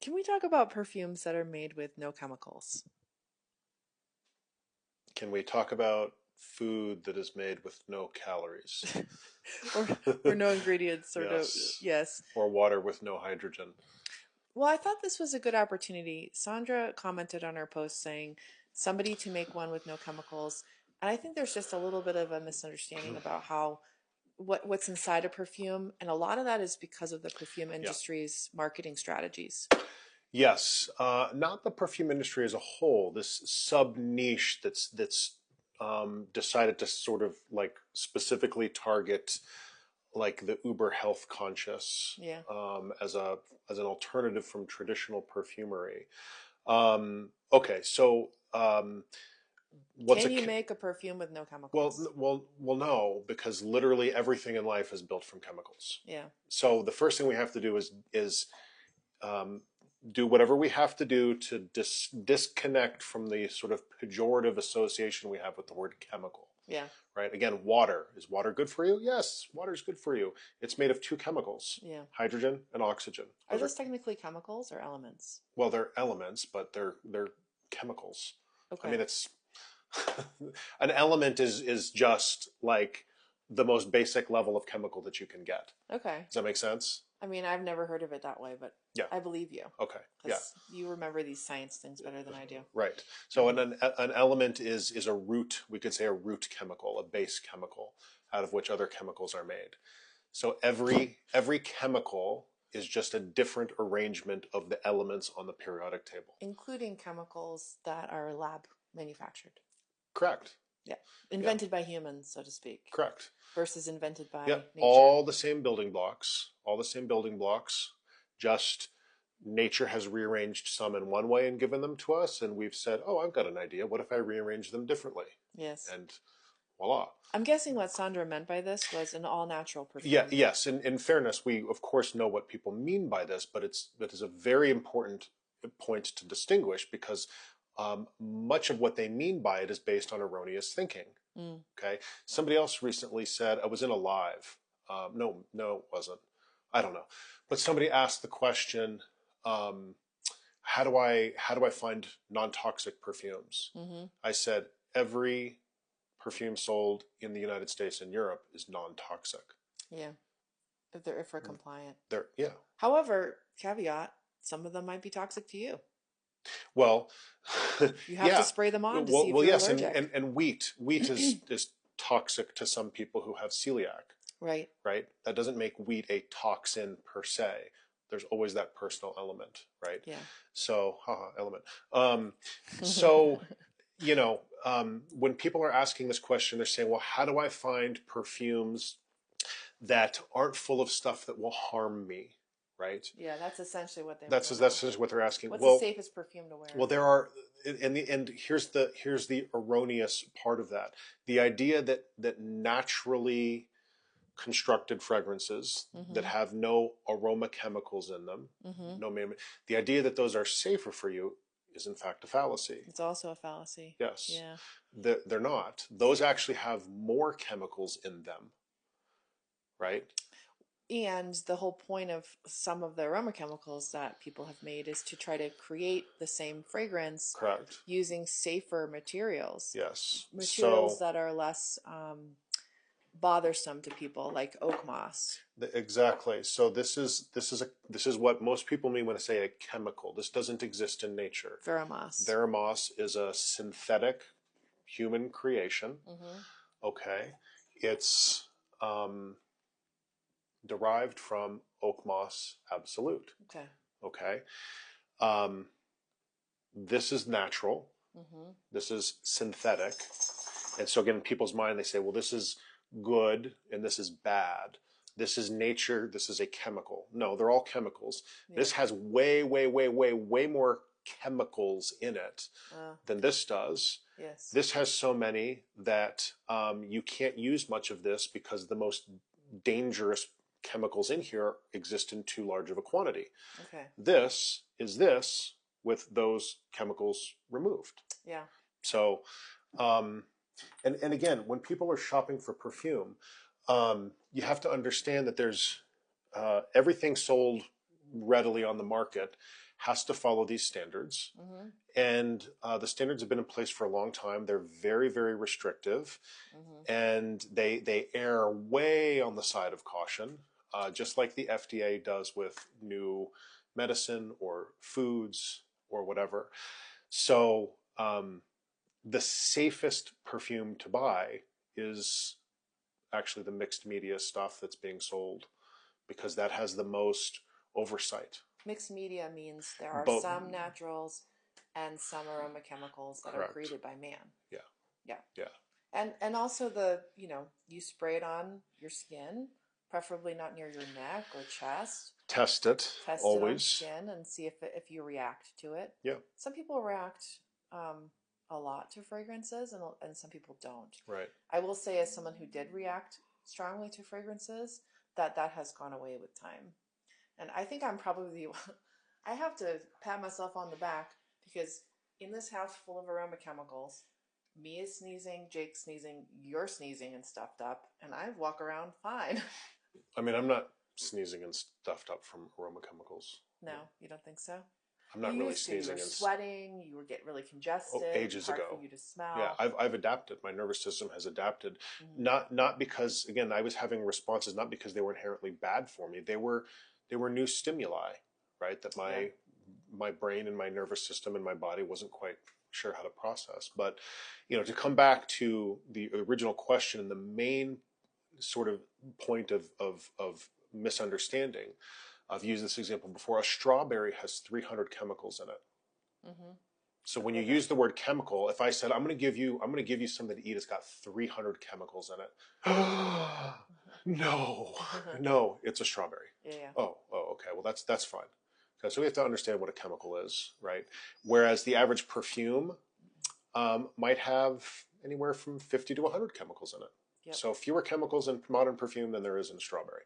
Can we talk about perfumes that are made with no chemicals? Can we talk about food that is made with no calories? or or no ingredients or no Yes. yes. Or water with no hydrogen. Well, I thought this was a good opportunity. Sandra commented on our post saying somebody to make one with no chemicals. And I think there's just a little bit of a misunderstanding about how what's inside a perfume, and a lot of that is because of the perfume Yeah. industry's marketing strategies. Yes. Not the perfume industry as a whole. This sub niche that's decided to sort of like specifically target like the uber health conscious Yeah. as an alternative from traditional perfumery. Okay, so what's Can a you make a perfume with no well, chemicals? no, because literally everything in life is built from chemicals. Yeah. So the first thing we have to do is um, do whatever we have to do to disconnect from the sort of pejorative association we have with the word chemical. Yeah. Right? Again, water. Is water good for you? Yes, water is good for you. It's made of two chemicals, Yeah. hydrogen and oxygen. Are Those are, those technically chemicals or elements? well, they're elements, but they're chemicals. I Okay. mean, it's an element is just like the most basic level of chemical that you can get. Okay. Does that make sense? I mean, I've never heard of it that way, but Yeah. I believe you Okay. Yeah. because you remember these science things better than I do. Right. So Hmm. an element is a root. We could say a root chemical, a base chemical, out of which other chemicals are made. So every chemical is just a different arrangement of the elements on the periodic table. Including chemicals that are lab manufactured. Correct. Yeah. Yeah. Invented by humans, so to speak, Correct. versus invented Yeah. by nature. All the same building blocks. All the same building blocks. Just nature has rearranged some in one way and given them to us, and we've said, "Oh, I've got an idea. What if I rearrange them differently?" Yes. And voila. I'm guessing what Sandra meant by this was an all natural Yeah, perfume. yes. In fairness, we of course know what people mean by this, but that is a very important point to distinguish because much of what they mean by it is based on erroneous thinking. Mm. Okay. Somebody else recently said, I was in a live. No, it wasn't. I don't know. But somebody asked the question, um, how do I find non-toxic perfumes? Mm-hmm. I said, every perfume sold in the United States and Europe is non-toxic. Yeah. If we're compliant. Yeah. However, caveat, some of them might be toxic to you. Well, You have to yeah. spray them on to see if Well, you're yes, and, allergic. and, and wheat is toxic to some people who have celiac, Right. right? That doesn't make wheat a toxin per se. There's always that personal element, right? Yeah. So, haha, element. So, when people are asking this question, they're saying, well, how do I find perfumes that aren't full of stuff that will harm me, right? Yeah, that's essentially what they That's want to that's know. just what they're asking. What's the Well, safest perfume to wear? Well, there are, and here's the erroneous part of that. The idea that naturally constructed fragrances that Mm-hmm. have no aroma chemicals in them, Mm-hmm. no the idea that those are safer for you is in fact a fallacy. It's also a fallacy. Yes, Yeah. they're not. Those actually have more chemicals in them, right? And the whole point of some of the aroma chemicals that people have made is to try to create the same fragrance Correct. using safer materials, Yes. materials So that are less bothersome to people, like oak moss. exactly. So this is what most people mean when I say a chemical. This doesn't exist in nature. Veromoss. Veramos is a synthetic human creation. Mm-hmm. Okay, it's um, derived from oak moss absolute. Okay. Okay, um, this is natural. Mm-hmm. This is synthetic, and so again, in people's mind, they say, "Well, this is good and this is bad. This is nature. This is a chemical." No, they're all chemicals. Yeah. This has way, way, way, way, way more chemicals in it than this does. Yes. This has so many that you can't use much of this because the most dangerous chemicals in here exist in too large of a quantity. Okay. This is this with those chemicals removed. Yeah. So, and again, when people are shopping for perfume, you have to understand that there's everything sold readily on the market has to follow these standards. Mm-hmm. And the standards have been in place for a long time. They're very, very restrictive, Mm-hmm. and they err way on the side of caution, just like the FDA does with new medicine or foods or whatever. So the safest perfume to buy is actually the mixed media stuff that's being sold, because that has the most oversight. Mixed media means there are But some naturals and some aroma chemicals that are correct. created by man. Yeah. Yeah. Yeah. And also the, you spray it on your skin, preferably not near your neck or chest. Test it Test it on always. skin and see if you react to it. Yeah. Some people react a lot to fragrances, and some people don't. Right. I will say, as someone who did react strongly to fragrances, that has gone away with time. And I think I'm probably I have to pat myself on the back, because in this house full of aroma chemicals, me is sneezing, Jake's sneezing, you're sneezing and stuffed up, and I walk around fine. I mean, I'm not sneezing and stuffed up from aroma chemicals. No, you don't think so? I'm You not really used to. You were sneezing and sweating. You were getting really congested. ages Hard for ago. you to Yeah, smell. I've adapted. My nervous system has adapted. Mm-hmm. Not because, again, I was having responses not because they were inherently bad for me. They were new stimuli, right? That Yeah. my brain and my nervous system and my body wasn't quite sure how to process. But to come back to the original question and the main sort of point of misunderstanding, I've used this example before. A strawberry has 300 chemicals in it. Mm-hmm. So I've when you heard use that. the word chemical, if I said I'm going to give you something to eat, it's got 300 chemicals in it. No, no, it's a strawberry. Yeah, yeah. Oh, okay. Well, that's fine. Okay, so we have to understand what a chemical is, right? Whereas the average perfume might have anywhere from 50 to 100 chemicals in it. Yep. So fewer chemicals in modern perfume than there is in strawberry.